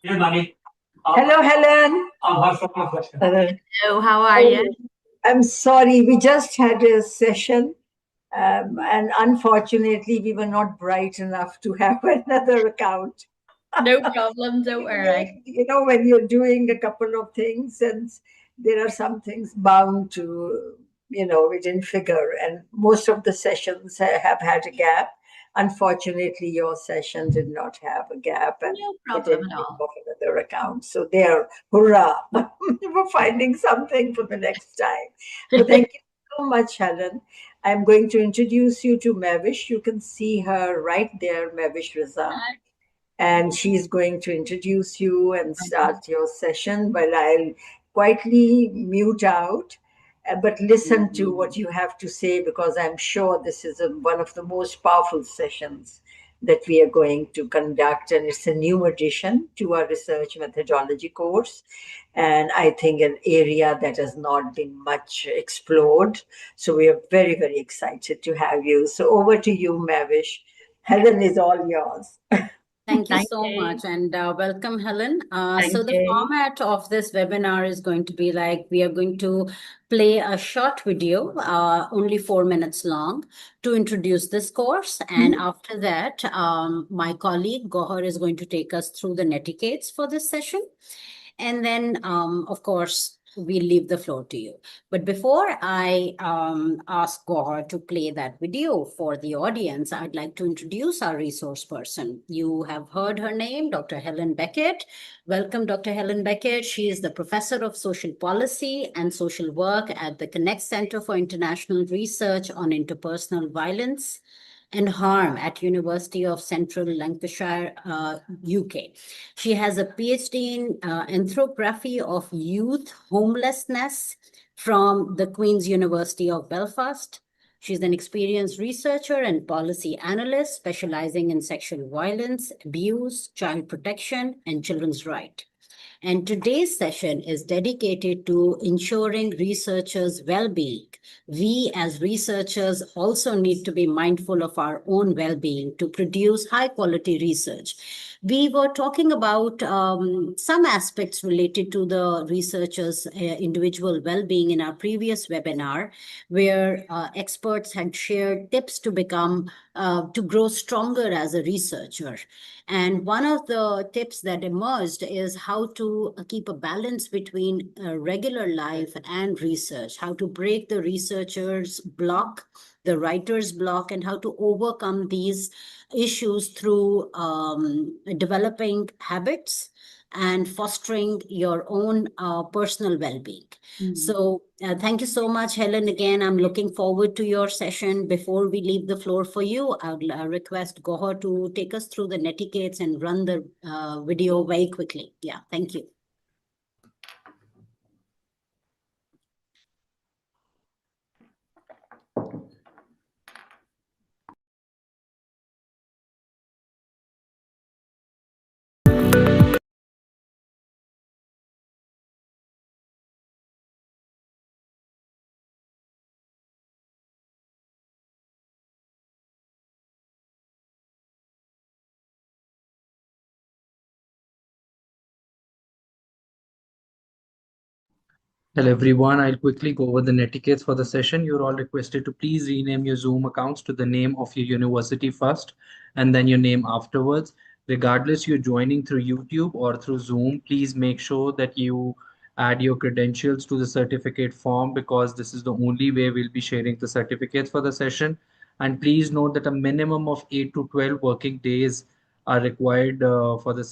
Hello, Helen. Hello, how are you? I'm sorry, we just had a session, and unfortunately, we were not bright enough to have another account. No problem, don't worry. When you're doing a couple of things, and there are some things bound to, we didn't figure, and most of the sessions have had a gap. Unfortunately, your session did not have a gap, and No we problem didn't at think all. of another account. So there, hurrah, for finding something for the next time. But thank you so much, Helen. I'm going to introduce you to Mavish. You can see her right there, Mavish Raza, and she's going to introduce you and start your session while I'll quietly mute out, but listen to what you have to say, because I'm sure this is one of the most powerful sessions that we are going to conduct, and it's a new addition to our research methodology course, and I think an area that has not been much explored. So we are very, very excited to have you. So over to you, Mavish. Helen is all yours. Thank you Thank so you. much, and welcome, Helen. Thank So the you. format of this webinar is going to be like, we are going to play a short video, only 4 minutes long, to introduce this course. And after that, my colleague Gohar is going to take us through the netiquettes for this session. And then, of course, we'll leave the floor to you. But before I ask Gohar to play that video for the audience, I'd like to introduce our resource person. You have heard her name, Dr. Helen Beckett. Welcome, Dr. Helen Beckett. She is the Professor of Social Policy and Social Work at the Connect Center for International Research on Interpersonal Violence and Harm at University of Central Lancashire, UK. She has a PhD in anthropography of youth homelessness from the Queen's University of Belfast. She's an experienced researcher and policy analyst specializing in sexual violence, abuse, child protection, and children's rights. And today's session is dedicated to ensuring researchers' well-being. We as researchers also need to be mindful of our own well-being to produce high-quality research. We were talking about some aspects related to the researchers' individual well-being in our previous webinar, where experts had shared tips to to grow stronger as a researcher. And one of the tips that emerged is how to keep a balance between regular life and research, how to break the researcher's block, the writer's block, and how to overcome these issues through developing habits and fostering your own personal well-being. So thank you so much, Helen. Again, I'm looking forward to your session. Before we leave the floor for you, I would request Gohar to take us through the netiquettes and run the video very quickly. Yeah, thank you. Hello everyone, I'll quickly go over the netiquettes for the session. You're all requested to please rename your Zoom accounts to the name of your university first and then your name afterwards. Regardless you're joining through YouTube or through Zoom, please make sure that you add your credentials to the certificate form, because this is the only way we'll be sharing the certificates for the session. And please note that a minimum of 8 to 12 working days are required for the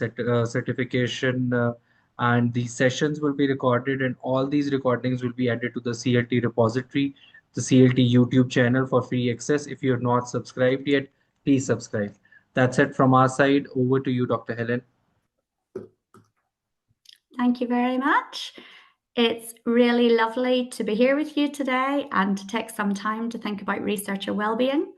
certification, and these sessions will be recorded, and all these recordings will be added to the CLT repository, the CLT YouTube channel, for free access. If you're not subscribed yet, please subscribe. That's it from our side. Over to you, Dr. Helen. Thank you very much. It's really lovely to be here with you today and to take some time to think about researcher well-being.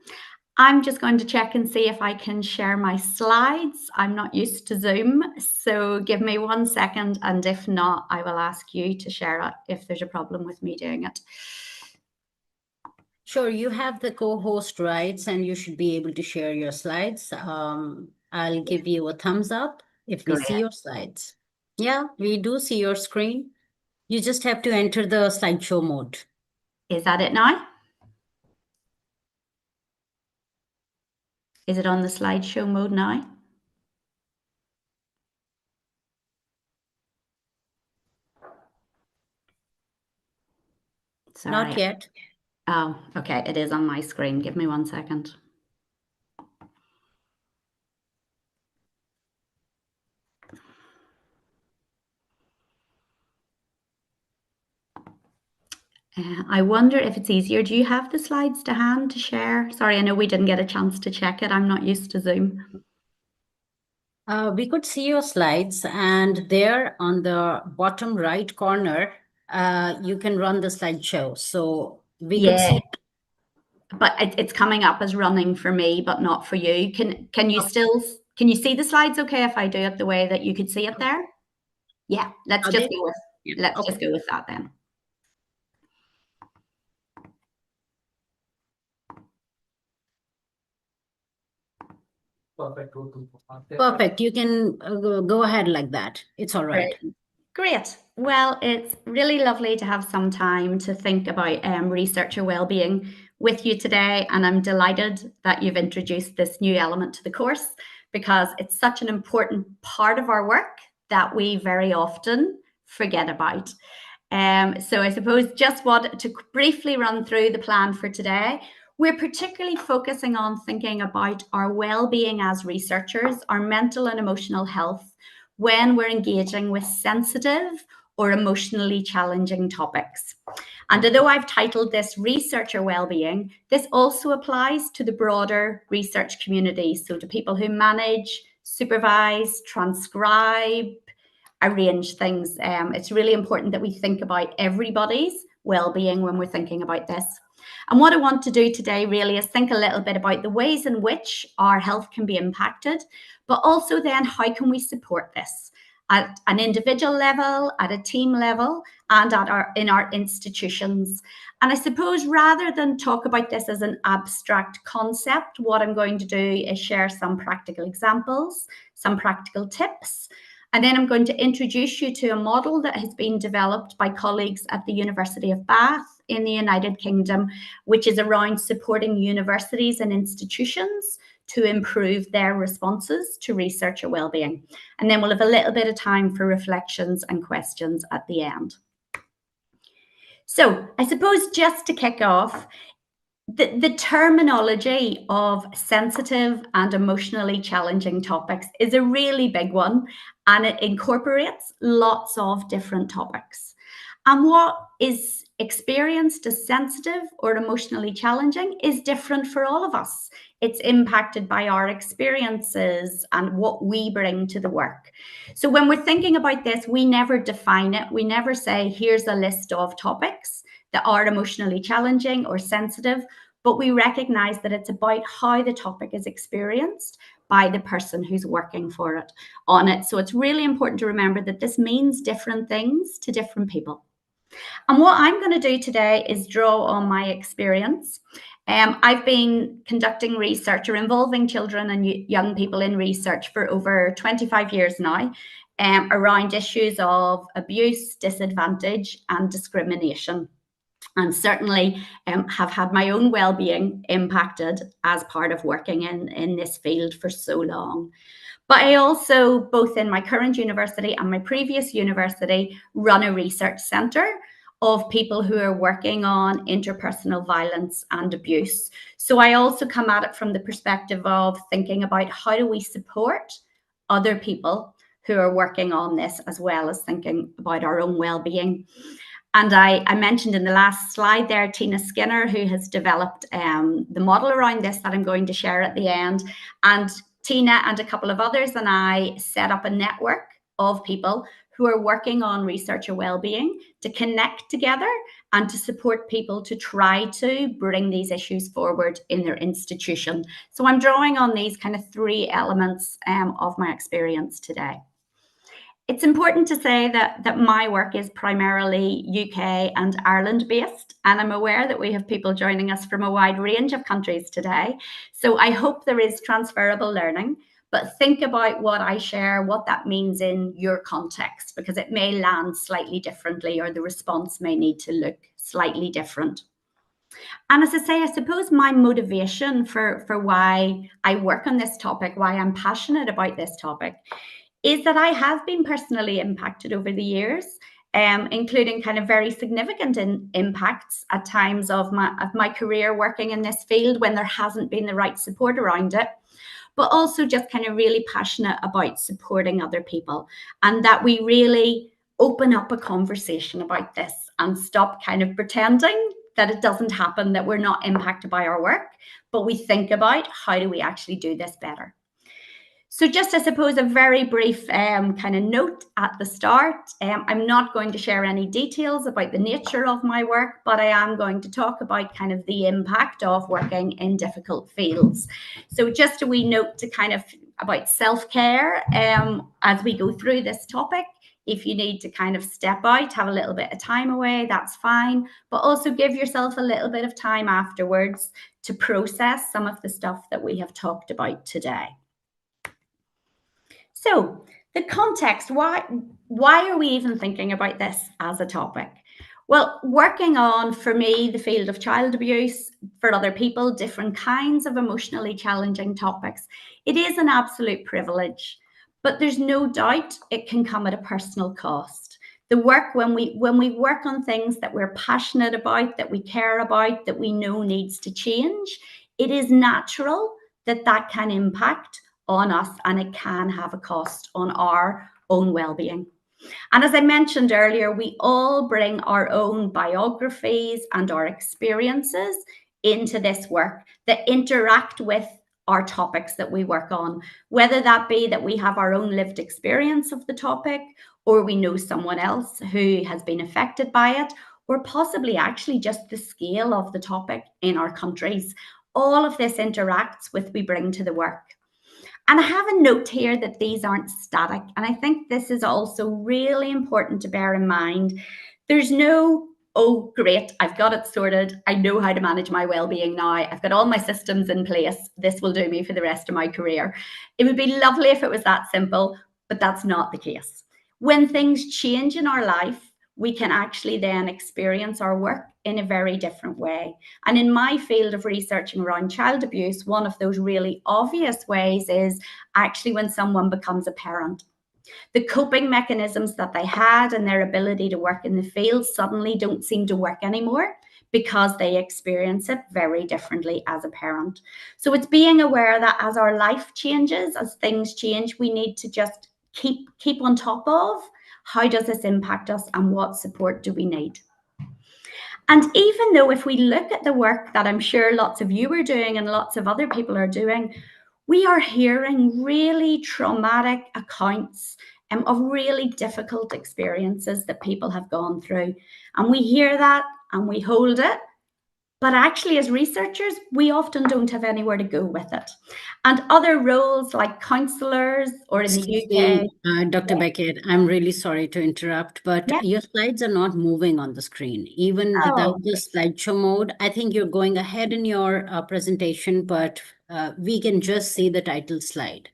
I'm just going to check and see if I can share my slides. I'm not used to Zoom, so give me 1 second, and if not, I will ask you to share it if there's a problem with me doing it. Sure, you have the co-host rights and you should be able to share your slides. I'll give you a thumbs up if we see Great. your slides. Yeah, we do see your screen. You just have to enter the slideshow mode. Is that it now? Is it on the slideshow mode now? Sorry. Not yet. Oh, okay. It is on my screen. Give me 1 second. I wonder if it's easier. Do you have the slides to hand to share? Sorry, I know we didn't get a chance to check it. I'm not used to Zoom. We could see your slides, and there on the bottom right corner, you can run the slideshow. So we could Yeah, see. but it's coming up as running for me, but not for you. Can you still can you see the slides okay if I do it the way that you could see it there? Yeah, let's Are just they? go with Yeah. let's just go with that then. Perfect. You can go ahead like that. It's all right. Great. Well, it's really lovely to have some time to think about researcher wellbeing with you today, and I'm delighted that you've introduced this new element to the course because it's such an important part of our work that we very often forget about. So I suppose just wanted to briefly run through the plan for today. We're particularly focusing on thinking about our well-being as researchers, our mental and emotional health, when we're engaging with sensitive or emotionally challenging topics. And although I've titled this Researcher Wellbeing, this also applies to the broader research community, so to people who manage, supervise, transcribe, arrange things. It's really important that we think about everybody's well-being when we're thinking about this. And what I want to do today really is think a little bit about the ways in which our health can be impacted, but also then how can we support this at an individual level, at a team level, and in our institutions. And I suppose rather than talk about this as an abstract concept, what I'm going to do is share some practical examples, some practical tips, and then I'm going to introduce you to a model that has been developed by colleagues at the University of Bath in the United Kingdom, which is around supporting universities and institutions to improve their responses to researcher wellbeing. And then we'll have a little bit of time for reflections and questions at the end. So I suppose just to kick off, the terminology of sensitive and emotionally challenging topics is a really big one, and it incorporates lots of different topics. And what is experienced as sensitive or emotionally challenging is different for all of us. It's impacted by our experiences and what we bring to the work. So when we're thinking about this, we never define it. We never say, here's a list of topics that are emotionally challenging or sensitive, but we recognize that it's about how the topic is experienced by the person who's working on it. So it's really important to remember that this means different things to different people. And what I'm going to do today is draw on my experience. I've been conducting research or involving children and young people in research for over 25 years now, around issues of abuse, disadvantage, and discrimination. And certainly have had my own well-being impacted as part of working in this field for so long. But I also, both in my current university and my previous university, run a research centre of people who are working on interpersonal violence and abuse. So I also come at it from the perspective of thinking about how do we support other people who are working on this, as well as thinking about our own well-being. And I mentioned in the last slide there, Tina Skinner, who has developed the model around this that I'm going to share at the end. And Tina and a couple of others and I set up a network of people who are working on researcher wellbeing to connect together and to support people to try to bring these issues forward in their institution. So I'm drawing on these kind of three elements of my experience today. It's important to say that my work is primarily UK and Ireland based, and I'm aware that we have people joining us from a wide range of countries today. So I hope there is transferable learning, but think about what I share, what that means in your context, because it may land slightly differently, or the response may need to look slightly different. And as I say, I suppose my motivation for why I work on this topic, why I'm passionate about this topic, is that I have been personally impacted over the years, including kind of very significant impacts at times of my career working in this field when there hasn't been the right support around it, but also just kind of really passionate about supporting other people, and that we really open up a conversation about this and stop kind of pretending that it doesn't happen, that we're not impacted by our work, but we think about how do we actually do this better. So just, I suppose, a very brief kind of note at the start. I'm not going to share any details about the nature of my work, but I am going to talk about kind of the impact of working in difficult fields. So just a wee note to kind of about self-care as we go through this topic. If you need to kind of step out, have a little bit of time away, that's fine. But also give yourself a little bit of time afterwards to process some of the stuff that we have talked about today. So the context, why are we even thinking about this as a topic? Well, working on, for me, the field of child abuse, for other people, different kinds of emotionally challenging topics, it is an absolute privilege, but there's no doubt it can come at a personal cost. The work, when we work on things that we're passionate about, that we care about, that we know needs to change, it is natural that that can impact on us, and it can have a cost on our own well-being. And as I mentioned earlier, we all bring our own biographies and our experiences into this work that interact with our topics that we work on, whether that be that we have our own lived experience of the topic, or we know someone else who has been affected by it, or possibly actually just the scale of the topic in our countries. All of this interacts with we bring to the work. And I have a note here that these aren't static. And I think this is also really important to bear in mind. There's no, oh, great, I've got it sorted. I know how to manage my well-being now. I've got all my systems in place. This will do me for the rest of my career. It would be lovely if it was that simple, but that's not the case. When things change in our life, we can actually then experience our work in a very different way. And in my field of researching around child abuse, one of those really obvious ways is actually when someone becomes a parent. The coping mechanisms that they had and their ability to work in the field suddenly don't seem to work anymore, because they experience it very differently as a parent. So it's being aware that as our life changes, as things change, we need to just keep on top of how does this impact us and what support do we need. And even though if we look at the work that I'm sure lots of you are doing and lots of other people are doing, we are hearing really traumatic accounts of really difficult experiences that people have gone through. And we hear that and we hold it. But actually, as researchers, we often don't have anywhere to go with it. And other roles like counsellors, or in the UK. Dr. Beckett, I'm really sorry to interrupt, but your slides are not moving on the screen, even without the slideshow mode. I think you're going ahead in your presentation, but we can just see the title slide.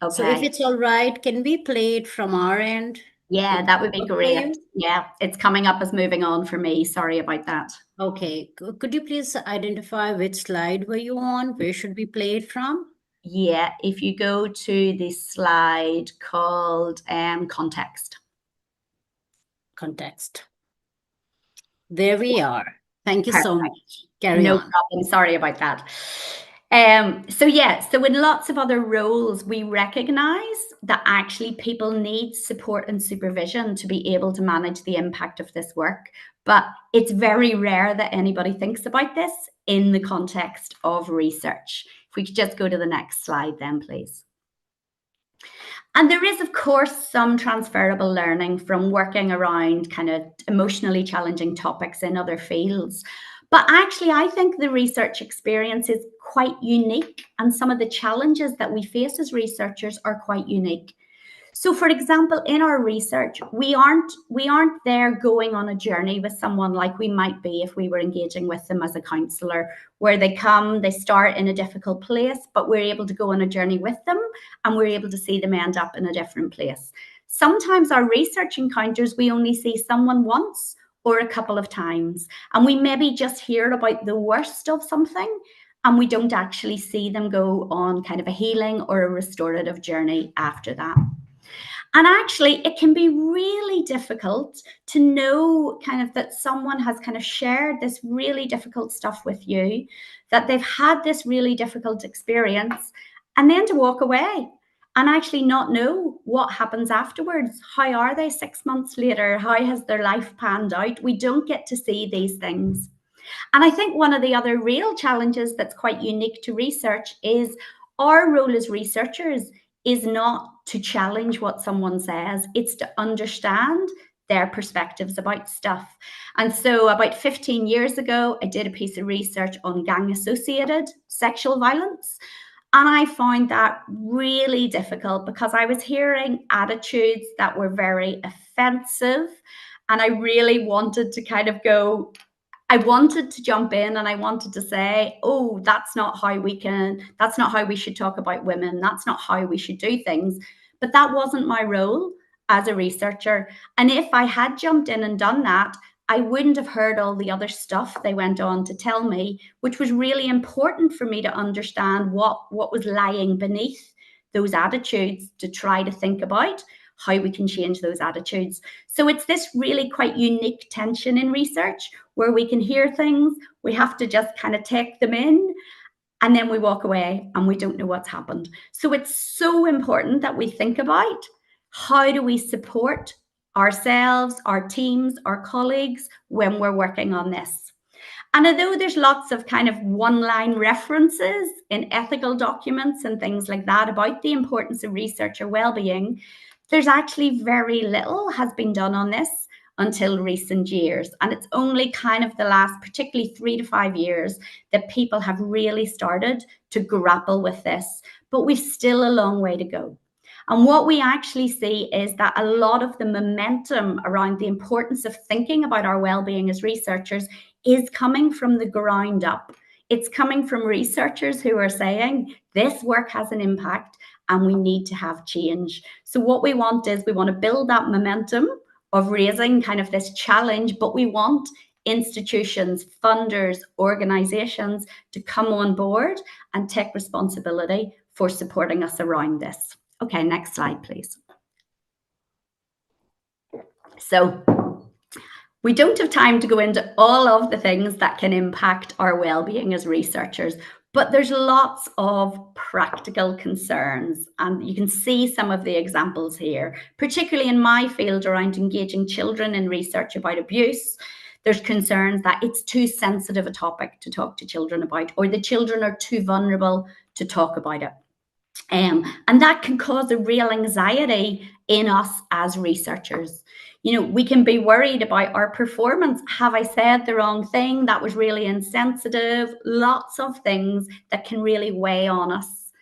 Okay. So if it's all right, can we play it from our end? Yeah, that would be great. Yeah, it's coming up as moving on for me. Sorry about that. Okay. Could you please identify which slide were you on? Where should we play it from? Yeah, if you go to the slide called context. Context. There we are. Thank you so much. Carry on. No problem. Sorry about that. So in lots of other roles, we recognize that actually people need support and supervision to be able to manage the impact of this work. But it's very rare that anybody thinks about this in the context of research. If we could just go to the next slide then, please. And there is, of course, some transferable learning from working around kind of emotionally challenging topics in other fields. But actually, I think the research experience is quite unique, and some of the challenges that we face as researchers are quite unique. So for example, in our research, we aren't there going on a journey with someone like we might be if we were engaging with them as a counsellor, where they come, they start in a difficult place, but we're able to go on a journey with them and we're able to see them end up in a different place. Sometimes our research encounters, we only see someone once or a couple of times, and we maybe just hear about the worst of something, and we don't actually see them go on kind of a healing or a restorative journey after that. And actually, it can be really difficult to know kind of that someone has kind of shared this really difficult stuff with you, that they've had this really difficult experience, and then to walk away and actually not know what happens afterwards. How are they 6 months later? How has their life panned out? We don't get to see these things. And I think one of the other real challenges that's quite unique to research is our role as researchers is not to challenge what someone says, it's to understand their perspectives about stuff. And so about 15 years ago, I did a piece of research on gang-associated sexual violence. And I found that really difficult because I was hearing attitudes that were very offensive. And I really wanted to kind of go, I wanted to jump in and I wanted to say, oh, that's not how we should talk about women. That's not how we should do things. But that wasn't my role as a researcher. And if I had jumped in and done that, I wouldn't have heard all the other stuff they went on to tell me, which was really important for me to understand what was lying beneath those attitudes, to try to think about how we can change those attitudes. So it's this really quite unique tension in research where we can hear things, we have to just kind of take them in, and then we walk away and we don't know what's happened. So it's so important that we think about how do we support ourselves, our teams, our colleagues when we're working on this. And although there's lots of kind of one-line references in ethical documents and things like that about the importance of researcher well-being, there's actually very little has been done on this until recent years. And it's only kind of the last, particularly 3 to 5 years, that people have really started to grapple with this. But we've still a long way to go. And what we actually see is that a lot of the momentum around the importance of thinking about our well-being as researchers is coming from the ground up. It's coming from researchers who are saying this work has an impact and we need to have change. So what we want is we want to build that momentum of raising kind of this challenge, but we want institutions, funders, organizations to come on board and take responsibility for supporting us around this. Okay, next slide, please. So we don't have time to go into all of the things that can impact our well-being as researchers, but there's lots of practical concerns, and you can see some of the examples here, particularly in my field around engaging children in research about abuse. There's concerns that it's too sensitive a topic to talk to children about, or the children are too vulnerable to talk about it. And that can cause a real anxiety in us as researchers. You know, we can be worried about our performance. Have I said the wrong thing? That was really insensitive. Lots of things that can really weigh on us.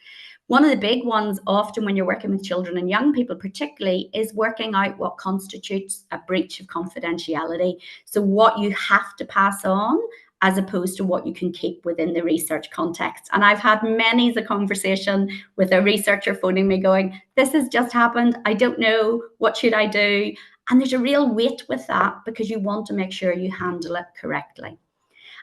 One of the big ones, often when you're working with children and young people particularly, is working out what constitutes a breach of confidentiality. So what you have to pass on as opposed to what you can keep within the research context. And I've had many a conversation with a researcher phoning me going, this has just happened, I don't know, what should I do? And there's a real weight with that because you want to make sure you handle it correctly.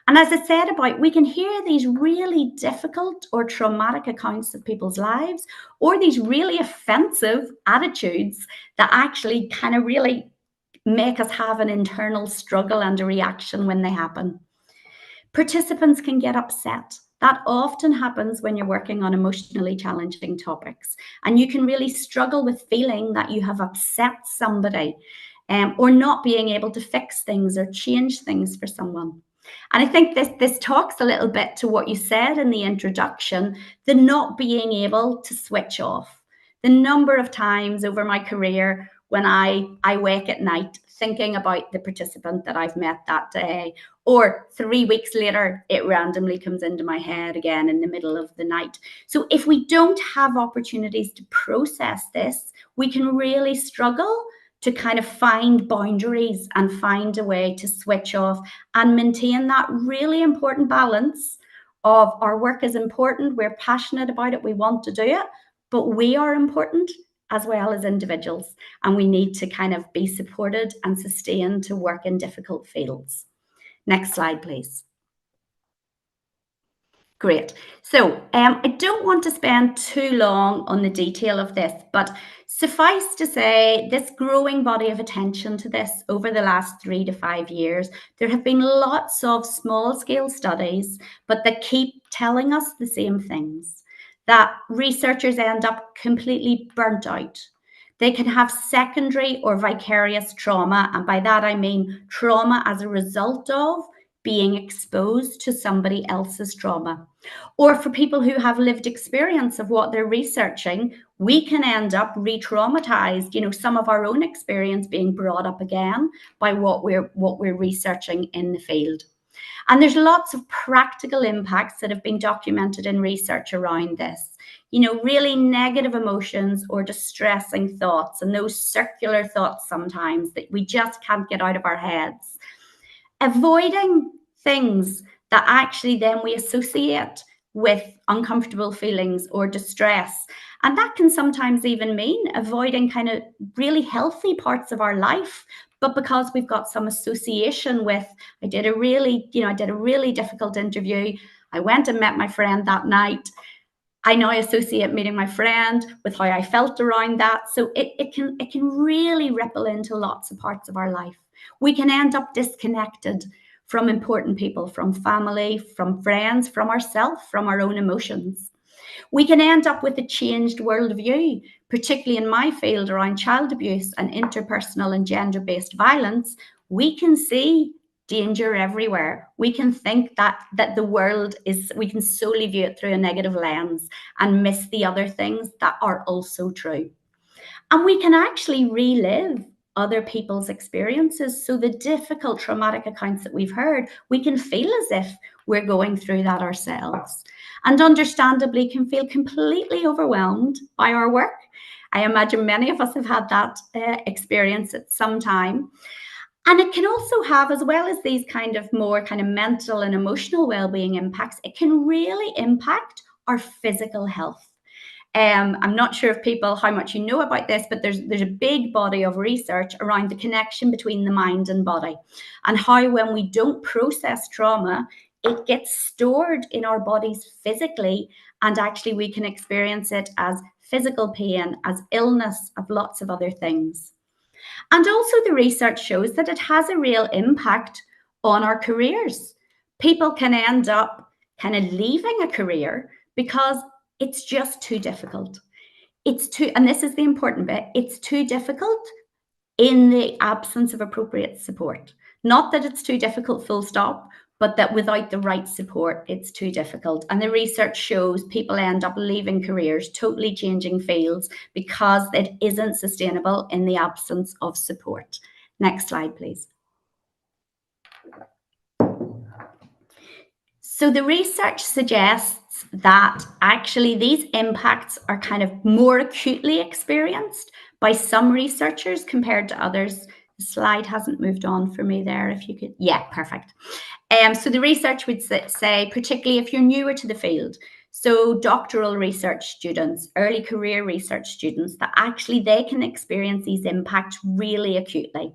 And as I said about, we can hear these really difficult or traumatic accounts of people's lives, or these really offensive attitudes that actually kind of really make us have an internal struggle and a reaction when they happen. Participants can get upset. That often happens when you're working on emotionally challenging topics, and you can really struggle with feeling that you have upset somebody, or not being able to fix things or change things for someone. And I think this talks a little bit to what you said in the introduction, the not being able to switch off. The number of times over my career when I wake at night thinking about the participant that I've met that day. Or 3 weeks later, it randomly comes into my head again in the middle of the night. So if we don't have opportunities to process this, we can really struggle to kind of find boundaries and find a way to switch off and maintain that really important balance of our work is important, we're passionate about it, we want to do it, but we are important as well as individuals, and we need to kind of be supported and sustained to work in difficult fields. Next slide, please. Great. So I don't want to spend too long on the detail of this, but suffice to say, this growing body of attention to this over the last 3 to 5 years, there have been lots of small-scale studies, but that keep telling us the same things, that researchers end up completely burnt out. They can have secondary or vicarious trauma, and by that I mean trauma as a result of being exposed to somebody else's trauma. Or for people who have lived experience of what they're researching, we can end up re-traumatized, some of our own experience being brought up again by what we're researching in the field. And there's lots of practical impacts that have been documented in research around this. Really negative emotions or distressing thoughts, and those circular thoughts sometimes that we just can't get out of our heads. Avoiding things that actually then we associate with uncomfortable feelings or distress. And that can sometimes even mean avoiding kind of really healthy parts of our life, but because we've got some association with, I did a really difficult interview. I went and met my friend that night. I now associate meeting my friend with how I felt around that. So it can really ripple into lots of parts of our life. We can end up disconnected from important people, from family, from friends, from ourselves, from our own emotions. We can end up with a changed worldview, particularly in my field around child abuse and interpersonal and gender-based violence. We can see danger everywhere. We can think that the world is, we can solely view it through a negative lens and miss the other things that are also true. And we can actually relive other people's experiences. So the difficult traumatic accounts that we've heard, we can feel as if we're going through that ourselves, and understandably can feel completely overwhelmed by our work. I imagine many of us have had that experience at some time. And it can also have, as well as these kind of more kind of mental and emotional well-being impacts, it can really impact our physical health. I'm not sure how much you know about this, but there's a big body of research around the connection between the mind and body, and how when we don't process trauma, it gets stored in our bodies physically, and actually we can experience it as physical pain, as illness, of lots of other things. And also the research shows that it has a real impact on our careers. People can end up kind of leaving a career because it's just too difficult. And this is the important bit, it's too difficult in the absence of appropriate support. Not that it's too difficult full stop, but that without the right support, it's too difficult. And the research shows people end up leaving careers, totally changing fields, because it isn't sustainable in the absence of support. Next slide, please. So the research suggests that actually these impacts are kind of more acutely experienced by some researchers compared to others. The slide hasn't moved on for me there, if you could. Yeah, perfect. So the research would say, particularly if you're newer to the field, so doctoral research students, early career research students, that actually they can experience these impacts really acutely.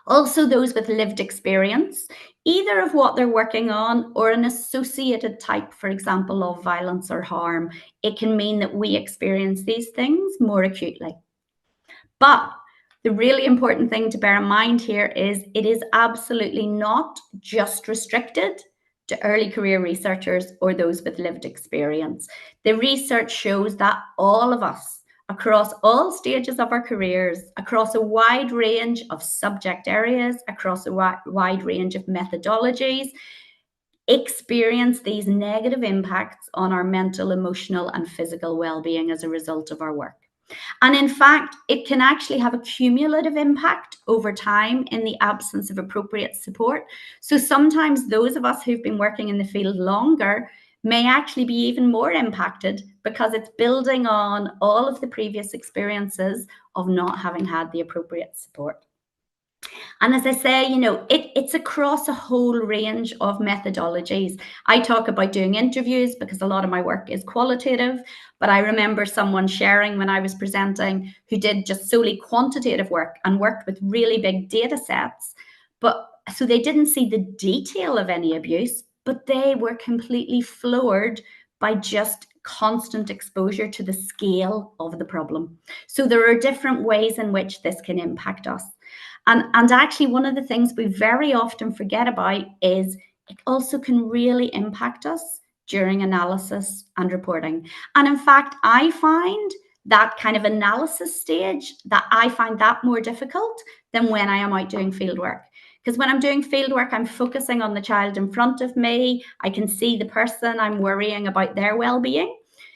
Also, those with lived experience, either of what they're working on or an associated type, for example, of violence or harm, it can mean that we experience these things more acutely. But the really important thing to bear in mind here is it is absolutely not just restricted to early career researchers or those with lived experience. The research shows that all of us, across all stages of our careers, across a wide range of subject areas, across a wide range of methodologies, experience these negative impacts on our mental, emotional, and physical well-being as a result of our work. And in fact, it can actually have a cumulative impact over time in the absence of appropriate support. So sometimes those of us who've been working in the field longer may actually be even more impacted because it's building on all of the previous experiences of not having had the appropriate support. And as I say, you know, it's across a whole range of methodologies. I talk about doing interviews because a lot of my work is qualitative, but I remember someone sharing when I was presenting who did just solely quantitative work and worked with really big data sets. But so they didn't see the detail of any abuse, but they were completely floored by just constant exposure to the scale of the problem. So there are different ways in which this can impact us. And actually, one of the things we very often forget about is it also can really impact us during analysis and reporting. And in fact, I find that kind of analysis stage that I find that more difficult than when I am out doing field work. Because when I'm doing field work, I'm focusing on the child in front of me. I can see the person, I'm worrying about their well-being.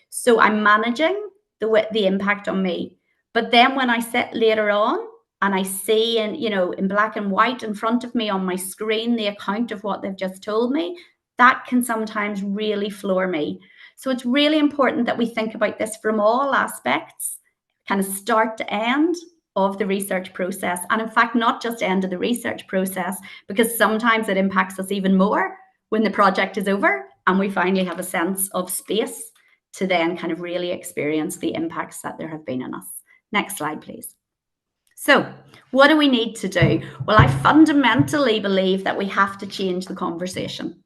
So I'm managing the impact on me. But then when I sit later on, and I see in black and white in front of me on my screen the account of what they've just told me, that can sometimes really floor me. So it's really important that we think about this from all aspects, kind of start to end of the research process. And in fact, not just end of the research process, because sometimes it impacts us even more when the project is over and we finally have a sense of space to then kind of really experience the impacts that there have been on us. Next slide, please. So what do we need to do? Well, I fundamentally believe that we have to change the conversation.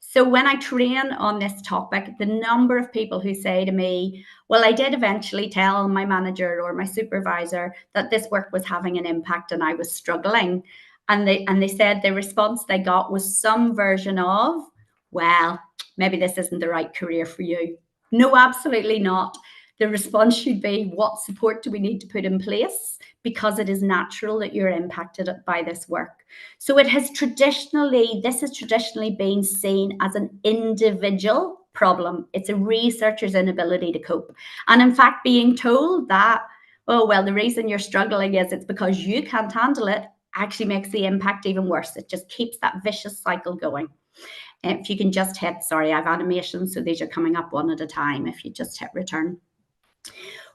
So when I train on this topic, the number of people who say to me, well, I did eventually tell my manager or my supervisor that this work was having an impact and I was struggling. And they said the response they got was some version of, well, maybe this isn't the right career for you. No, absolutely not. The response should be, what support do we need to put in place? Because it is natural that you're impacted by this work. So this has traditionally been seen as an individual problem. It's a researcher's inability to cope. And in fact, being told that, oh, well, the reason you're struggling is it's because you can't handle it, actually makes the impact even worse. It just keeps that vicious cycle going. If you can just hit, sorry, I have animations, so these are coming up one at a time. If you just hit return.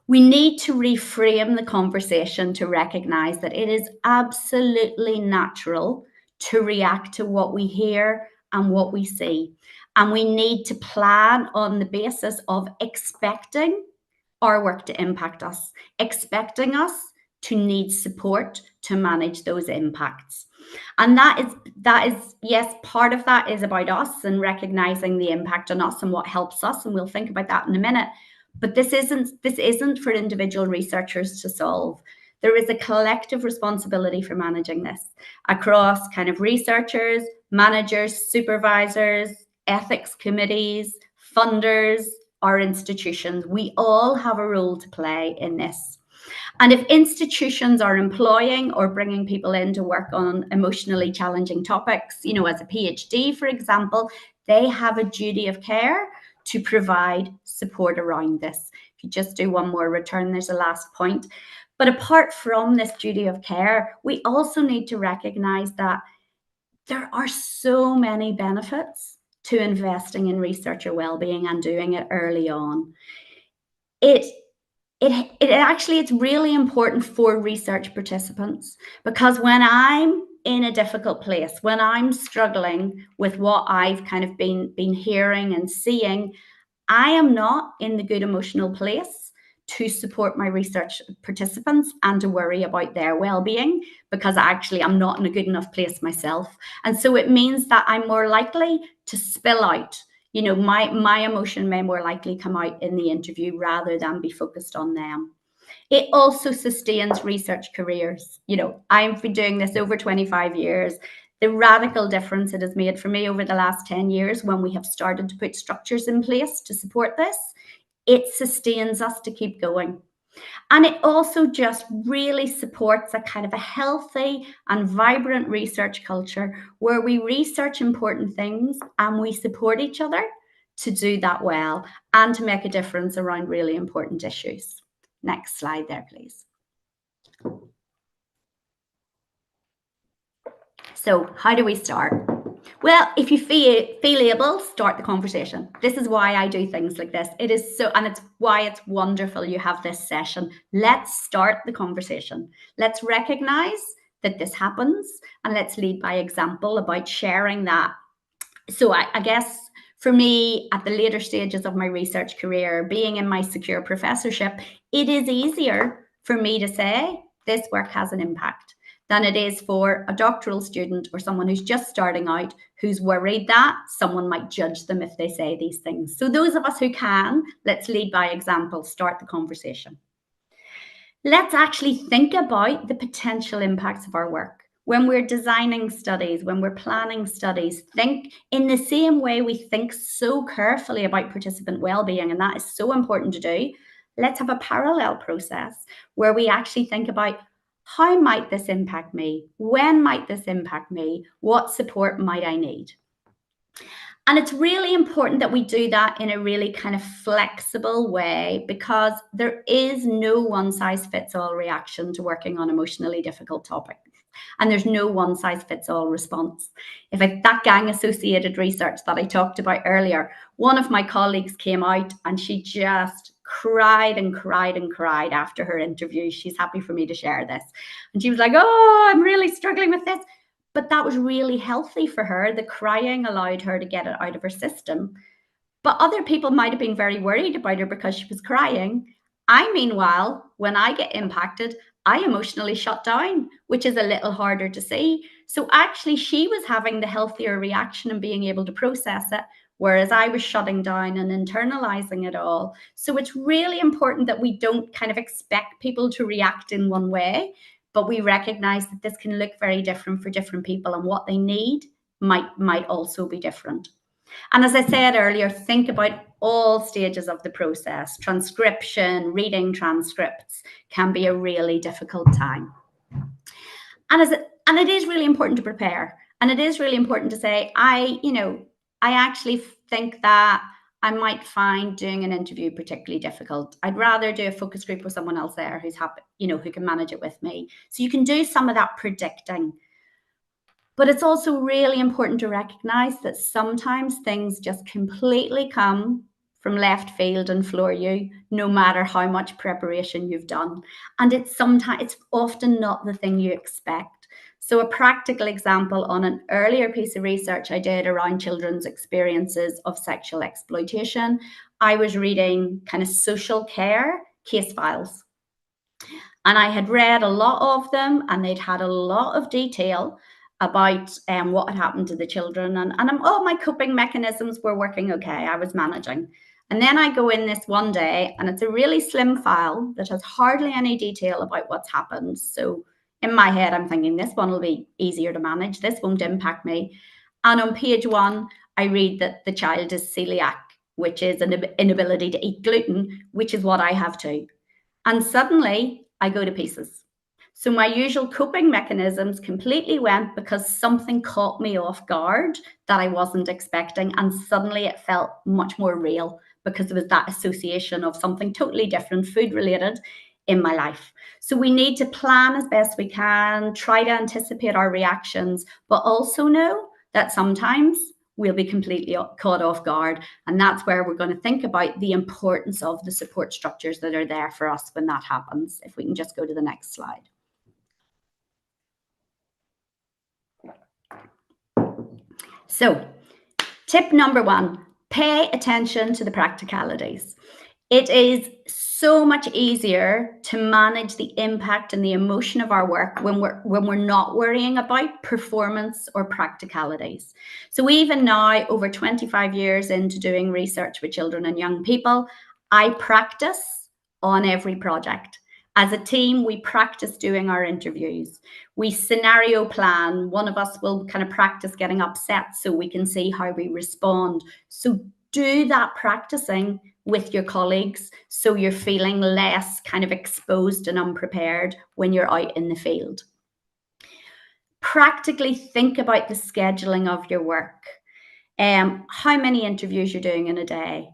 We need to reframe the conversation to recognize that it is absolutely natural to react to what we hear and what we see. And we need to plan on the basis of expecting our work to impact us, expecting us to need support to manage those impacts. And that is, yes, part of that is about us and recognizing the impact on us and what helps us. And we'll think about that in a minute. But this isn't for individual researchers to solve. There is a collective responsibility for managing this across kind of researchers, managers, supervisors, ethics committees, funders, our institutions. We all have a role to play in this. And if institutions are employing or bringing people in to work on emotionally challenging topics, as a PhD, for example, they have a duty of care to provide support around this. If you just do one more return, there's a last point. But apart from this duty of care, we also need to recognize that there are so many benefits to investing in researcher well-being and doing it early on. It's really important for research participants, because when I'm in a difficult place, when I'm struggling with what I've kind of been hearing and seeing, I am not in the good emotional place to support my research participants and to worry about their well-being, because actually I'm not in a good enough place myself. And so it means that I'm more likely to spill out. My emotion may more likely come out in the interview rather than be focused on them. It also sustains research careers. I've been doing this over 25 years. The radical difference it has made for me over the last 10 years when we have started to put structures in place to support this, it sustains us to keep going. And it also just really supports a kind of a healthy and vibrant research culture where we research important things and we support each other to do that well and to make a difference around really important issues. Next slide there, please. So how do we start? Well, if you feel able, start the conversation. This is why I do things like this. It is so, and it's why it's wonderful you have this session. Let's start the conversation. Let's recognize that this happens, and let's lead by example about sharing that. So I guess for me, at the later stages of my research career, being in my secure professorship, it is easier for me to say this work has an impact than it is for a doctoral student or someone who's just starting out, who's worried that someone might judge them if they say these things. So those of us who can, let's lead by example, start the conversation. Let's actually think about the potential impacts of our work. When we're designing studies, when we're planning studies, think in the same way we think so carefully about participant well-being, and that is so important to do. Let's have a parallel process where we actually think about, how might this impact me? When might this impact me? What support might I need? And it's really important that we do that in a really kind of flexible way, because there is no one-size-fits-all reaction to working on emotionally difficult topics. And there's no one-size-fits-all response. That gang-associated research that I talked about earlier, one of my colleagues came out and she just cried and cried and cried after her interview. She's happy for me to share this. And she was like, oh, I'm really struggling with this. But that was really healthy for her. The crying allowed her to get it out of her system. But other people might have been very worried about her because she was crying. Meanwhile, when I get impacted, I emotionally shut down, which is a little harder to see. So actually, she was having the healthier reaction and being able to process it, whereas I was shutting down and internalizing it all. So it's really important that we don't kind of expect people to react in one way, but we recognize that this can look very different for different people, and what they need might also be different. And as I said earlier, think about all stages of the process. Transcription, reading transcripts can be a really difficult time. And it is really important to prepare. And it is really important to say, I actually think that I might find doing an interview particularly difficult. I'd rather do a focus group with someone else there who's happy, who can manage it with me. So you can do some of that predicting. But it's also really important to recognize that sometimes things just completely come from left field and floor you, no matter how much preparation you've done. And it's often not the thing you expect. So a practical example on an earlier piece of research I did around children's experiences of sexual exploitation, I was reading kind of social care case files. And I had read a lot of them, and they'd had a lot of detail about what had happened to the children. And all my coping mechanisms were working okay. I was managing. And then I go in this one day, and it's a really slim file that has hardly any detail about what's happened. So in my head, I'm thinking this one will be easier to manage. This won't impact me. And on page 1, I read that the child is celiac, which is an inability to eat gluten, which is what I have too. And suddenly I go to pieces. So my usual coping mechanisms completely went because something caught me off guard that I wasn't expecting. And suddenly it felt much more real because there was that association of something totally different, food related, in my life. So we need to plan as best we can, try to anticipate our reactions, but also know that sometimes we'll be completely caught off guard. And that's where we're going to think about the importance of the support structures that are there for us when that happens. If we can just go to the next slide. So, tip number 1, pay attention to the practicalities. It is so much easier to manage the impact and the emotion of our work when we're not worrying about performance or practicalities. So even now, over 25 years into doing research with children and young people, I practice on every project. As a team, we practice doing our interviews. We scenario plan. One of us will kind of practice getting upset so we can see how we respond. So do that practicing with your colleagues so you're feeling less kind of exposed and unprepared when you're out in the field. Practically think about the scheduling of your work. How many interviews you're doing in a day.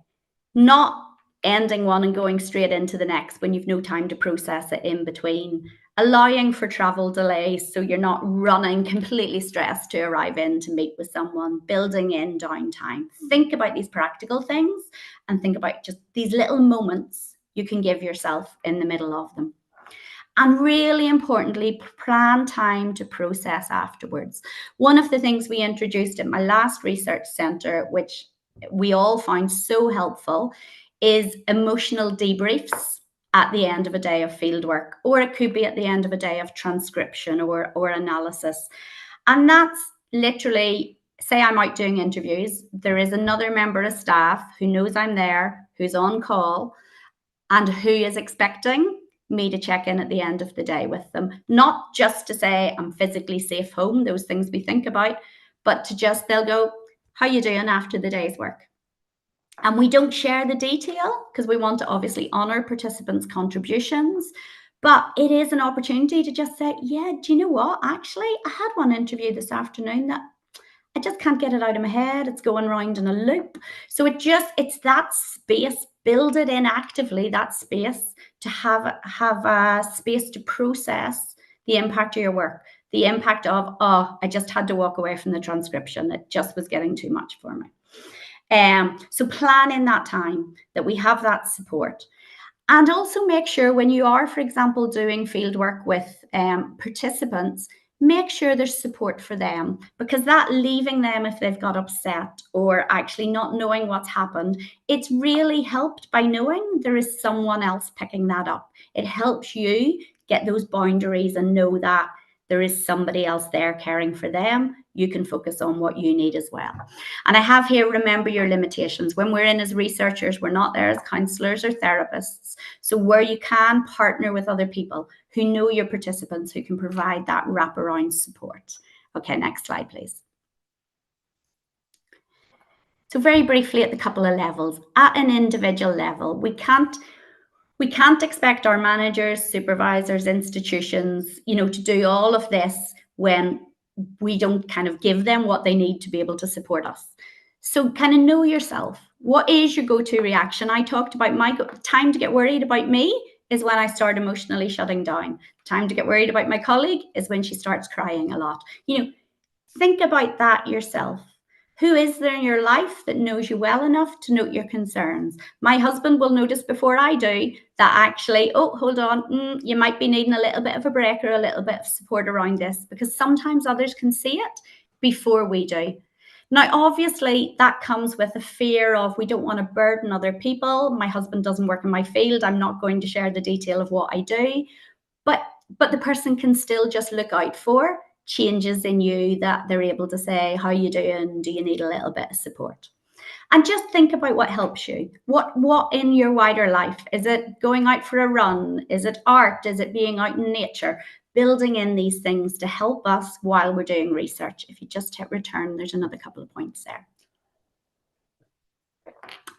Not ending one and going straight into the next when you've no time to process it in between, allowing for travel delays so you're not running completely stressed to arrive in to meet with someone, building in downtime. Think about these practical things and think about just these little moments you can give yourself in the middle of them. And really importantly, plan time to process afterwards. One of the things we introduced at my last research centre, which we all found so helpful, is emotional debriefs at the end of a day of fieldwork, or it could be at the end of a day of transcription or analysis. And that's literally, say I'm out doing interviews, there is another member of staff who knows I'm there, who's on call, and who is expecting me to check in at the end of the day with them. Not just to say I'm physically safe home, those things we think about, but to just, they'll go, how you doing after the day's work? And we don't share the detail because we want to obviously honour participants' contributions. But it is an opportunity to just say, yeah, do you know what? Actually, I had one interview this afternoon that I just can't get it out of my head. It's going round in a loop. So it's that space, build it in actively, that space to have a space to process the impact of your work, the impact of, oh, I just had to walk away from the transcription. It just was getting too much for me. So plan in that time that we have that support. And also make sure when you are, for example, doing fieldwork with participants, make sure there's support for them, because that leaving them if they've got upset or actually not knowing what's happened, it's really helped by knowing there is someone else picking that up. It helps you get those boundaries and know that there is somebody else there caring for them. You can focus on what you need as well. And I have here, remember your limitations. When we're in as researchers, we're not there as counsellors or therapists. So where you can, partner with other people who know your participants, who can provide that wraparound support. Okay, next slide, please. So very briefly at the couple of levels. At an individual level, we can't expect our managers, supervisors, institutions, to do all of this when we don't kind of give them what they need to be able to support us. So kind of know yourself. What is your go-to reaction? I talked about my time to get worried about me is when I start emotionally shutting down. Time to get worried about my colleague is when she starts crying a lot. Think about that yourself. Who is there in your life that knows you well enough to note your concerns? My husband will notice before I do that actually, oh, hold on, you might be needing a little bit of a break or a little bit of support around this, because sometimes others can see it before we do. Now, obviously, that comes with a fear of we don't want to burden other people. My husband doesn't work in my field. I'm not going to share the detail of what I do. But the person can still just look out for changes in you, that they're able to say, how you doing? Do you need a little bit of support? And just think about what helps you. What in your wider life? Is it going out for a run? Is it art? Is it being out in nature? Building in these things to help us while we're doing research. If you just hit return, there's another couple of points there.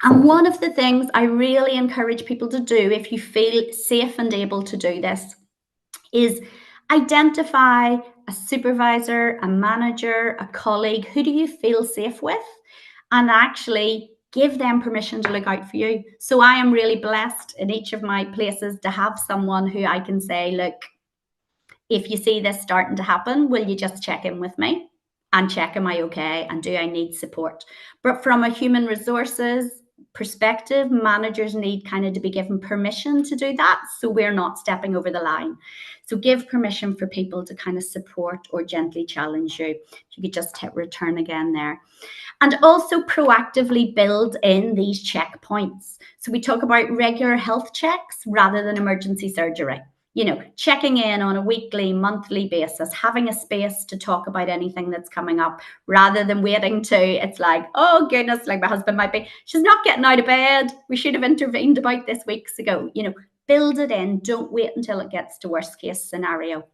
And one of the things I really encourage people to do, if you feel safe and able to do this, is identify a supervisor, a manager, a colleague. Who do you feel safe with? And actually give them permission to look out for you. So I am really blessed in each of my places to have someone who I can say, look, if you see this starting to happen, will you just check in with me and check, am I okay? And do I need support? But from a human resources perspective, managers need kind of to be given permission to do that, so we're not stepping over the line. So give permission for people to kind of support or gently challenge you. You could just hit return again there. And also proactively build in these checkpoints. So we talk about regular health checks rather than emergency surgery. Checking in on a weekly, monthly basis, having a space to talk about anything that's coming up rather than waiting to, it's like, oh goodness, like my husband might be, she's not getting out of bed. We should have intervened about this weeks ago. Build it in. Don't wait until it gets to worst case scenario.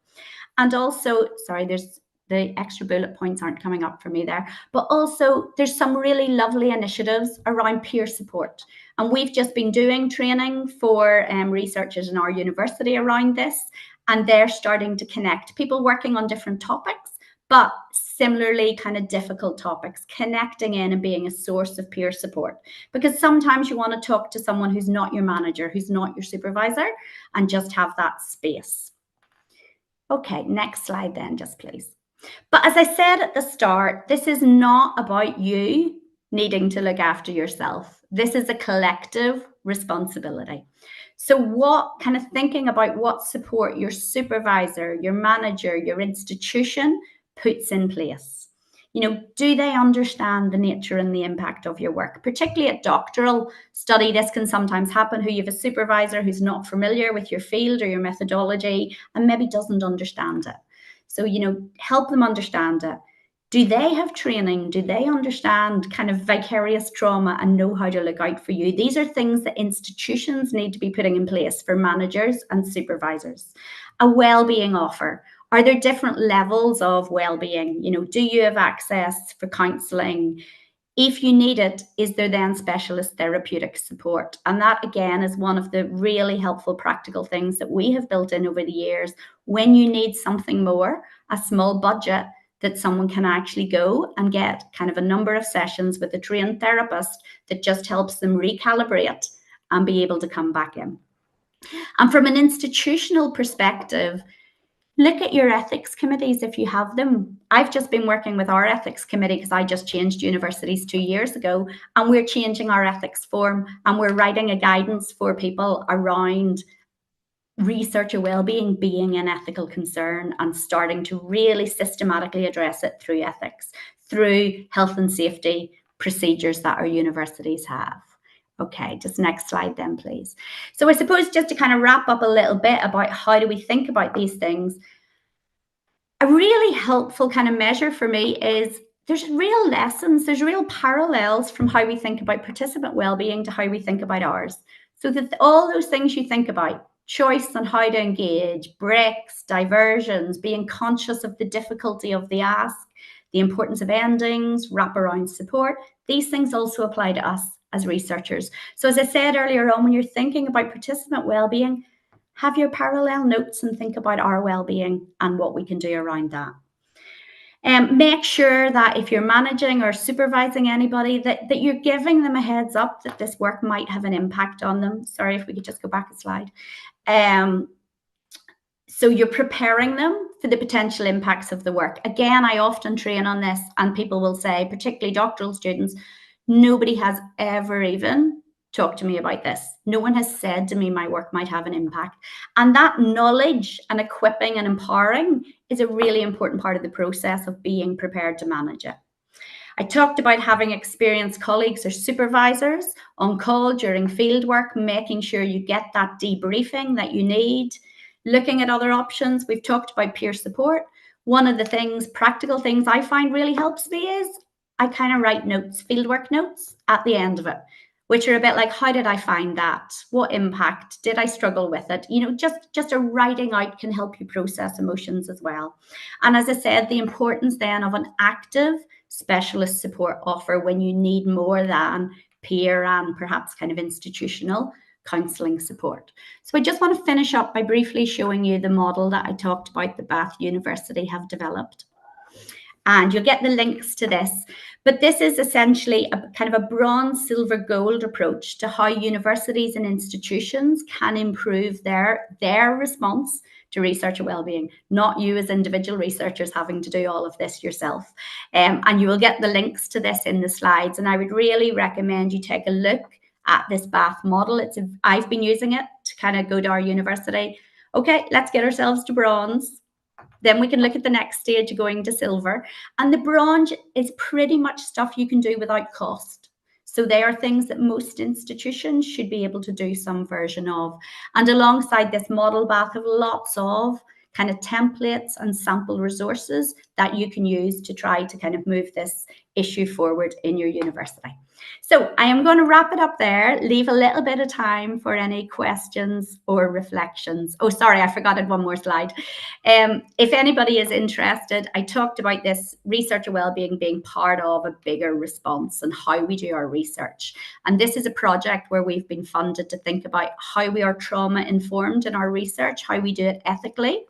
And also, sorry, there's the extra bullet points aren't coming up for me there, but also there's some really lovely initiatives around peer support. And we've just been doing training for researchers in our university around this, and they're starting to connect people working on different topics, but similarly kind of difficult topics, connecting in and being a source of peer support. Because sometimes you want to talk to someone who's not your manager, who's not your supervisor, and just have that space. Okay, next slide then, just please. But as I said at the start, this is not about you needing to look after yourself. This is a collective responsibility. So what kind of thinking about what support your supervisor, your manager, your institution puts in place. Do they understand the nature and the impact of your work? Particularly at doctoral study, this can sometimes happen, who you have a supervisor who's not familiar with your field or your methodology and maybe doesn't understand it. So, help them understand it. Do they have training? Do they understand kind of vicarious trauma and know how to look out for you? These are things that institutions need to be putting in place for managers and supervisors. A well-being offer. Are there different levels of well-being? Do you have access for counselling? If you need it, is there then specialist therapeutic support? And that, again, is one of the really helpful practical things that we have built in over the years. When you need something more, a small budget, that someone can actually go and get kind of a number of sessions with a trained therapist that just helps them recalibrate and be able to come back in. And from an institutional perspective, look at your ethics committees if you have them. I've just been working with our ethics committee because I just changed universities 2 years ago, and we're changing our ethics form and we're writing a guidance for people around researcher well-being being an ethical concern and starting to really systematically address it through ethics, through health and safety procedures that our universities have. Okay, just next slide then, please. So I suppose just to kind of wrap up a little bit about how do we think about these things, a really helpful kind of measure for me is there's real lessons, there's real parallels from how we think about participant well-being to how we think about ours. So that all those things you think about, choice on how to engage, breaks, diversions, being conscious of the difficulty of the ask, the importance of endings, wraparound support, these things also apply to us as researchers. So as I said earlier on, when you're thinking about participant well-being, have your parallel notes and think about our well-being and what we can do around that. Make sure that if you're managing or supervising anybody, that you're giving them a heads up that this work might have an impact on them. Sorry, if we could just go back a slide. So you're preparing them for the potential impacts of the work. Again, I often train on this, and people will say, particularly doctoral students, nobody has ever even talked to me about this. No one has said to me my work might have an impact. And that knowledge and equipping and empowering is a really important part of the process of being prepared to manage it. I talked about having experienced colleagues or supervisors on call during field work, making sure you get that debriefing that you need, looking at other options. We've talked about peer support. One of the things, practical things I find really helps me is I kind of write notes, fieldwork notes at the end of it, which are a bit like, how did I find that? What impact? Did I struggle with it? Just a writing out can help you process emotions as well. And as I said, the importance then of an active specialist support offer when you need more than peer and perhaps kind of institutional counselling support. So I just want to finish up by briefly showing you the model that I talked about that Bath University have developed. And you'll get the links to this. But this is essentially a kind of a bronze, silver, gold approach to how universities and institutions can improve their response to researcher wellbeing, not you as individual researchers having to do all of this yourself. And you will get the links to this in the slides. And I would really recommend you take a look at this Bath model. I've been using it to kind of go to our university. Okay, let's get ourselves to bronze. Then we can look at the next stage going to silver. And the bronze is pretty much stuff you can do without cost. So they are things that most institutions should be able to do some version of. And alongside this model, Bath have lots of kind of templates and sample resources that you can use to try to kind of move this issue forward in your university. So I am going to wrap it up there, leave a little bit of time for any questions or reflections. Oh, sorry, I forgot I had one more slide. If anybody is interested, I talked about this researcher wellbeing being part of a bigger response and how we do our research. And this is a project where we've been funded to think about how we are trauma informed in our research, how we do it ethically,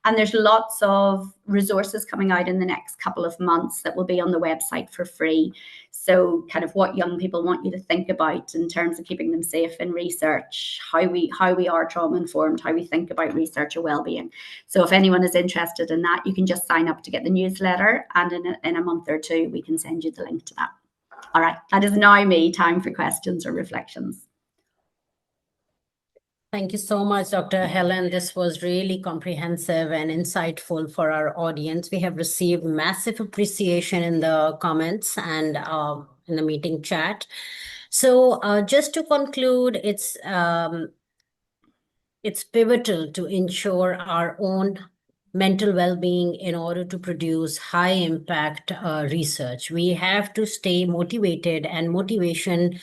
And there's lots of resources coming out in the next couple of months that will be on the website for free. So kind of what young people want you to think about in terms of keeping them safe in research, how we are trauma informed, how we think about researcher well-being. So if anyone is interested in that, you can just sign up to get the newsletter, and in a month or two, we can send you the link to that. All right, that is now me. Time for questions or reflections. Thank you so much, Dr. Helen. This was really comprehensive and insightful for our audience. We have received massive appreciation in the comments and in the meeting chat. So just to conclude, it's pivotal to ensure our own mental well-being in order to produce high impact research. We have to stay motivated, and motivation,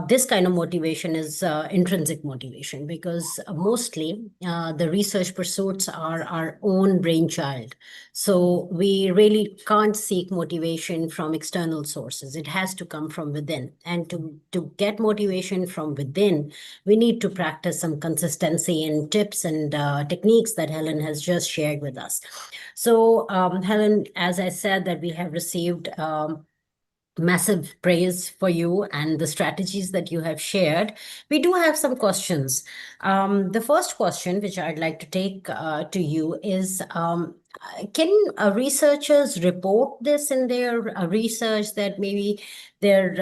this kind of motivation is intrinsic motivation, because mostly the research pursuits are our own brainchild. So we really can't seek motivation from external sources. It has to come from within. And to get motivation from within, we need to practice some consistency in tips and techniques that Helen has just shared with us. So Helen, as I said, that we have received massive praise for you and the strategies that you have shared. We do have some questions. The first question, which I'd like to take to you, is can researchers report this in their research, that maybe their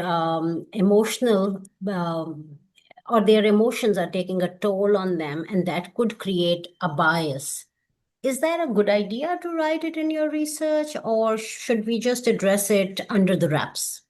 emotional or their emotions are taking a toll on them, and that could create a bias? Is that a good idea to write it in your research, or should we just address it under the wraps?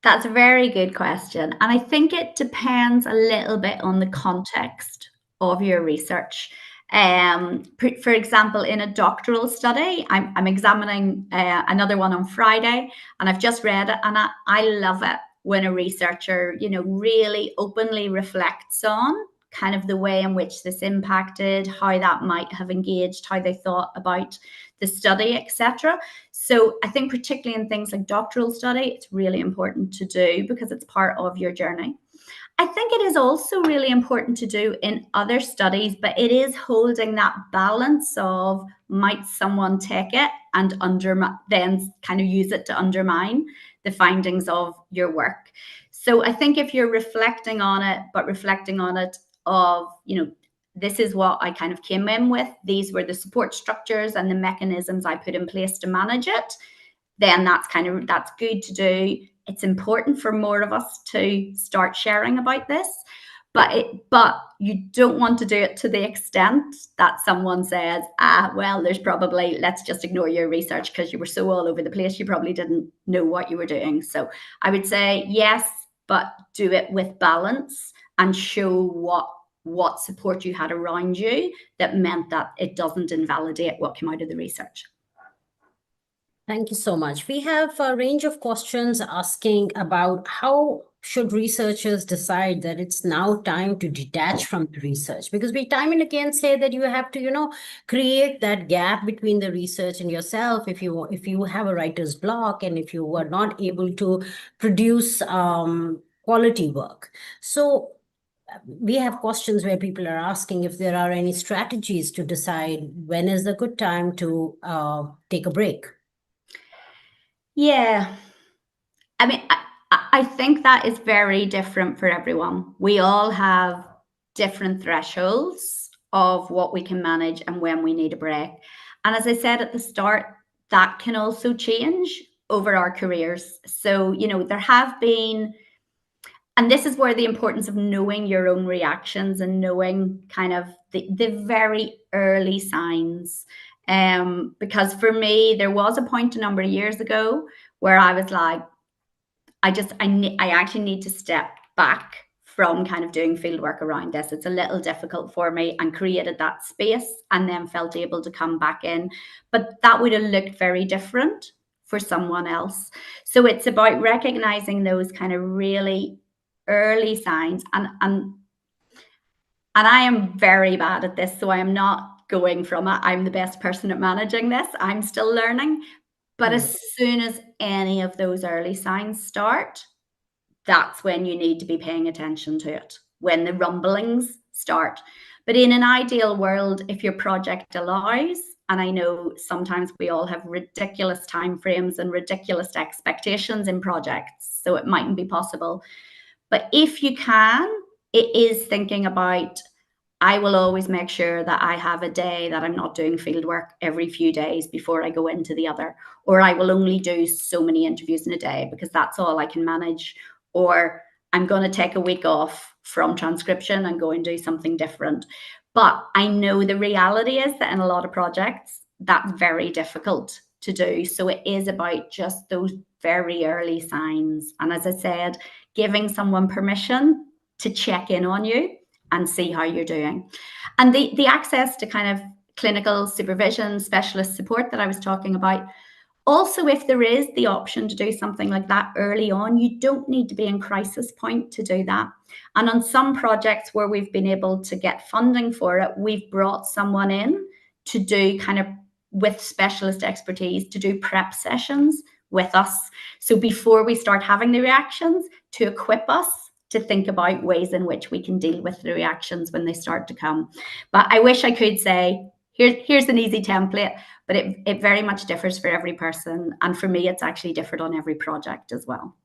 That's a very good question. And I think it depends a little bit on the context of your research. For example, in a doctoral study, I'm examining another one on Friday, and I've just read it, and I love it when a researcher, really openly reflects on kind of the way in which this impacted, how that might have engaged, how they thought about the study, etc. So I think particularly in things like doctoral study, it's really important to do because it's part of your journey. I think it is also really important to do in other studies, but it is holding that balance of, might someone take it and then kind of use it to undermine the findings of your work. So I think if you're reflecting on it, but reflecting on it of, this is what I kind of came in with, these were the support structures and the mechanisms I put in place to manage it, then that's good to do. It's important for more of us to start sharing about this, but you don't want to do it to the extent that someone says, well, there's probably, let's just ignore your research because you were so all over the place, you probably didn't know what you were doing. So I would say yes, but do it with balance and show what support you had around you that meant that it doesn't invalidate what came out of the research. Thank you so much. We have a range of questions asking about how should researchers decide that it's now time to detach from the research, because we time and again say that you have to, create that gap between the research and yourself. If you have a writer's block and if you are not able to produce quality work. So we have questions where people are asking if there are any strategies to decide when is a good time to take a break. Yeah. I mean, I think that is very different for everyone. We all have different thresholds of what we can manage and when we need a break. And as I said at the start, that can also change over our careers. So, there have been, and this is where the importance of knowing your own reactions and knowing kind of the very early signs. Because for me, there was a point a number of years ago where I was like, I actually need to step back from kind of doing field work around this. It's a little difficult for me, and created that space and then felt able to come back in. But that would have looked very different for someone else. So it's about recognizing those kind of really early signs. And I am very bad at this, so I am not going from it, I'm the best person at managing this. I'm still learning. But as soon as any of those early signs start, that's when you need to be paying attention to it, when the rumblings start. But in an ideal world, if your project allows, and I know sometimes we all have ridiculous timeframes and ridiculous expectations in projects, so it mightn't be possible. But if you can, it is thinking about, I will always make sure that I have a day that I'm not doing field work every few days before I go into the other, or I will only do so many interviews in a day because that's all I can manage, or I'm going to take a week off from transcription and go and do something different. But I know the reality is that in a lot of projects, that's very difficult to do. So it is about just those very early signs. And as I said, giving someone permission to check in on you and see how you're doing. And the access to kind of clinical supervision, specialist support that I was talking about, also, if there is the option to do something like that early on, you don't need to be in crisis point to do that. And on some projects where we've been able to get funding for it, we've brought someone in to do kind of with specialist expertise to do prep sessions with us. So before we start having the reactions, to equip us to think about ways in which we can deal with the reactions when they start to come. But I wish I could say, here's an easy template, but it very much differs for every person. And for me, it's actually different on every project as well.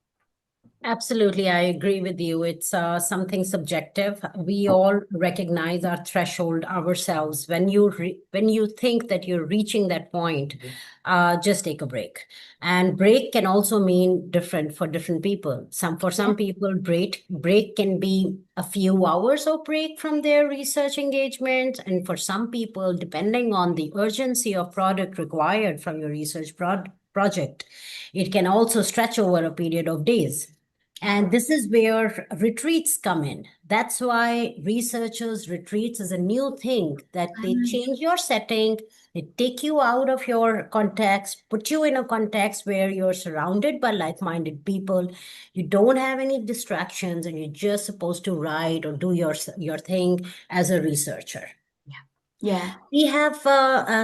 Absolutely, I agree with you. It's something subjective. We all recognize our threshold ourselves. When you think that you're reaching that point, just take a break. And break can also mean different for different people. For some people, break can be a few hours of break from their research engagement, and for some people, depending on the urgency of product required from your research project, it can also stretch over a period of days. And this is where retreats come in. That's why researchers' retreats is a new thing, that they change your setting, they take you out of your context, put you in a context where you're surrounded by like-minded people. You don't have any distractions, and you're just supposed to write or do your thing as a researcher. Yeah. We have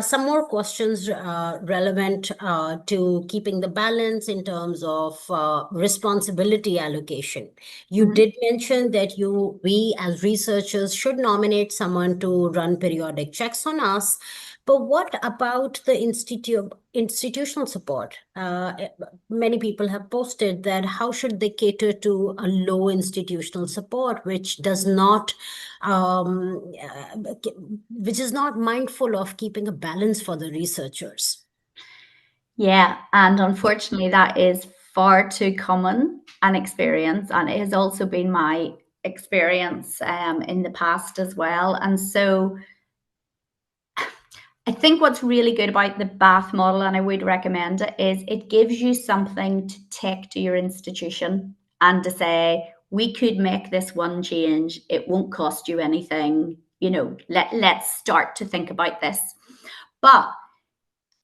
some more questions relevant to keeping the balance in terms of responsibility allocation. You did mention that we as researchers should nominate someone to run periodic checks on us. But what about the institutional support? Many people have posted that how should they cater to a low institutional support, which does not, which is not mindful of keeping a balance for the researchers. Yeah, and unfortunately, that is far too common an experience, and it has also been my experience in the past as well. And so I think what's really good about the Bath model, and I would recommend it, is it gives you something to take to your institution and to say, we could make this one change. It won't cost you anything. You know, let's start to think about this. But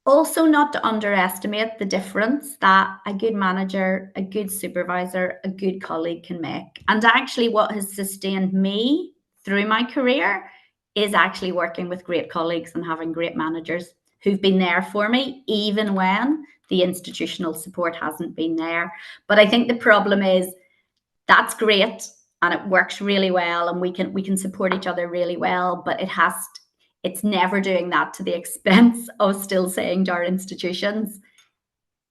also not to underestimate the difference that a good manager, a good supervisor, a good colleague can make. And actually what has sustained me through my career is actually working with great colleagues and having great managers who've been there for me, even when the institutional support hasn't been there. But I think the problem is that's great and it works really well, and we can support each other really well, but it's never doing that to the expense of still saying to our institutions,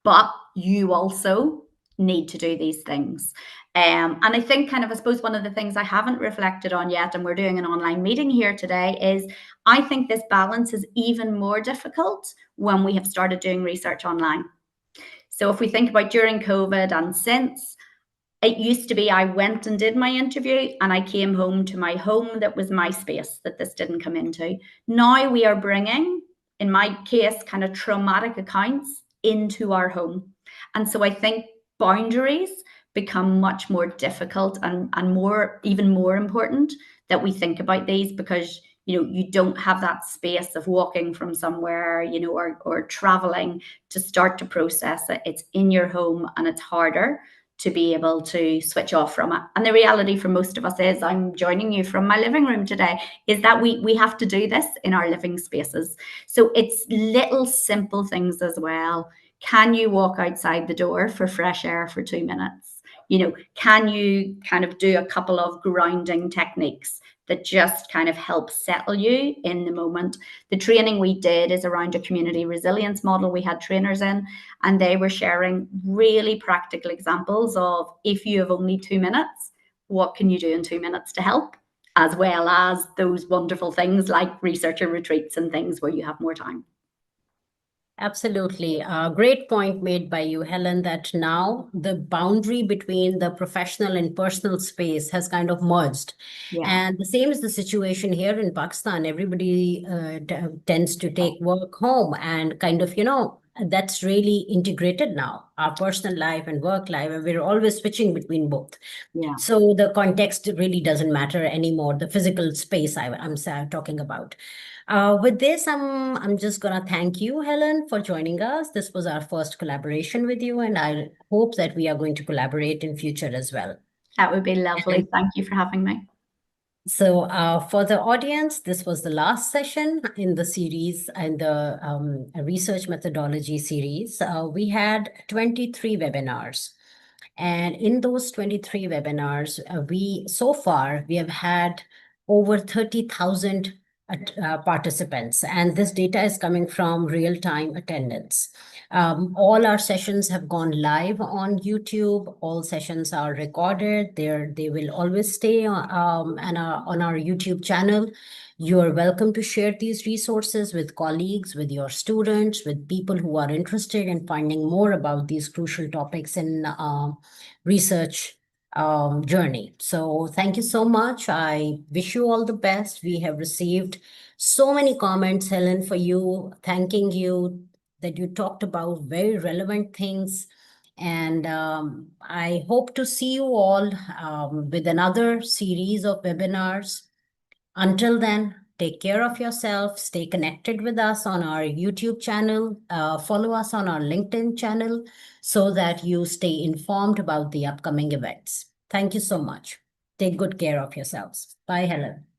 but you also need to do these things. And I think I suppose one of the things I haven't reflected on yet, and we're doing an online meeting here today, is I think this balance is even more difficult when we have started doing research online. So if we think about during COVID and since, it used to be I went and did my interview and I came home to my home that was my space that this didn't come into. Now we are bringing, in my case, kind of traumatic accounts into our home. And so I think boundaries become much more difficult and even more important that we think about these, because you don't have that space of walking from somewhere, or traveling to start to process it. It's in your home and it's harder to be able to switch off from it. And the reality for most of us is, I'm joining you from my living room today, is that we have to do this in our living spaces. So it's little simple things as well. Can you walk outside the door for fresh air for 2 minutes? Can you kind of do a couple of grounding techniques that just kind of help settle you in the moment. The training we did is around a community resilience model. We had trainers in, and they were sharing really practical examples of, if you have only 2 minutes, what can you do in 2 minutes to help? As well as those wonderful things like researcher retreats and things where you have more time. Absolutely. Great point made by you, Helen, that now the boundary between the professional and personal space has kind of merged. Yeah. And the same is the situation here in Pakistan. Everybody tends to take work home, and kind of, that's really integrated now, our personal life and work life, and we're always switching between both. Yeah. So the context really doesn't matter anymore, the physical space I'm talking about. With this, I'm just gonna thank you, Helen, for joining us. This was our first collaboration with you, and I hope that we are going to collaborate in future as well. That would be lovely. Thank you for having me. So for the audience, this was the last session in the series, in the research methodology series. We had 23 webinars. And in those 23 webinars, so far, we have had over 30,000 participants. And this data is coming from real-time attendance. All our sessions have gone live on YouTube. All sessions are recorded. They will always stay on our YouTube channel. You are welcome to share these resources with colleagues, with your students, with people who are interested in finding more about these crucial topics in research journey. So thank you so much. I wish you all the best. We have received so many comments, Helen, for you, thanking you that you talked about very relevant things. And I hope to see you all with another series of webinars. Until then, take care of yourself, stay connected with us on our YouTube channel, follow us on our LinkedIn channel so that you stay informed about the upcoming events. Thank you so much. Take good care of yourselves. Bye, Helen.